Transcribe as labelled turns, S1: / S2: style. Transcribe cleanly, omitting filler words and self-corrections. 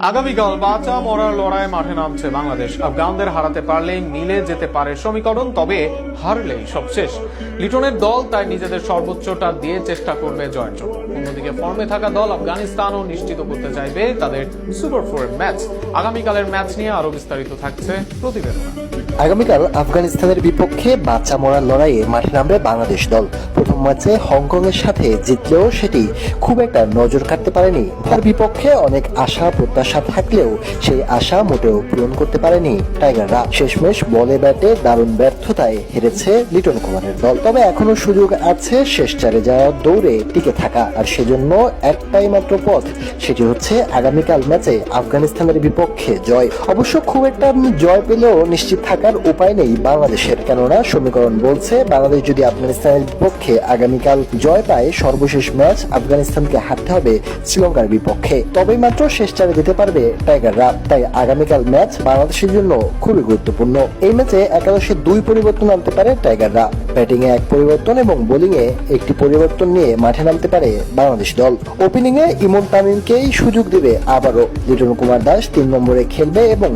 S1: আগামীকাল বাঁচা মরার লড়াই মাঠে নামছে বাংলাদেশ। আফগানদের হারাতে পারলেই মিলে যেতে পারে সমীকরণ, তবে হারলেই সব শেষ। লিটনের দল তাই নিজেদের সর্বোচ্চটা দিয়ে চেষ্টা করবে জয়ের জন্য। অন্যদিকে ফর্মে থাকা দল আফগানিস্তানও নিশ্চিত করতে চাইবে তাদের সুপার ফোরের ম্যাচ। আগামীকালের ম্যাচ নিয়ে আরো বিস্তারিত থাকছে প্রতিবেদন।
S2: আগামীকাল আফগানিস্তানের বিপক্ষে বাঁচা মরার লড়াইয়ে মাঠে নামবে বাংলাদেশ দল। প্রথম ম্যাচে হংকং এর সাথে জিতলেও সেটি খুব একটা নজর কাটতে পারেনি। তার বিপক্ষে অনেক আশা প্রত্যাশা থাকলেও সেই আশা মোটেও পূরণ করতে পারেনি টাইগাররা। শেষমেশ বলে ব্যাটে দারুণ ব্যর্থতায় হেরেছে লিটন কুমারের দল। তবে এখনো সুযোগ আছে শেষ চারে যাওয়ার দৌড়ে টিকে থাকা, আর সেজন্য একটাই মাত্র পথ, সেটি হচ্ছে আগামীকাল ম্যাচে আফগানিস্তানের বিপক্ষে জয়। অবশ্য খুব একটা জয় পেলেও নিশ্চিত থাকার উপায় নেই বাংলাদেশের, কেননা সমীকরণ বলছে বাংলাদেশ যদি আফগানিস্তানের বিপক্ষে আগামীকাল জয় পায়, সর্বশেষ ম্যাচ আফগানিস্তানকে হারতে হবে শ্রীলঙ্কার বিপক্ষে, তবেই মাত্র শেষ চারে যেতে পারবে টাইগাররা। তাই আগামীকাল ম্যাচ বাংলাদেশের জন্য খুবই গুরুত্বপূর্ণ। এই ম্যাচে একাদশে 2 পরিবর্তন আনতে পারে টাইগাররা। ব্যাটিং এ 1 পরিবর্তন এবং বোলিং এ 1টি পরিবর্তন নিয়ে মাঠে নামতে পারে বাংলাদেশ দল। ওপেনিং এ ইমন তামিমকেই সুযোগ দিবে আবারও। লিটন কুমার দাস 3 নম্বরে খেলবে এবং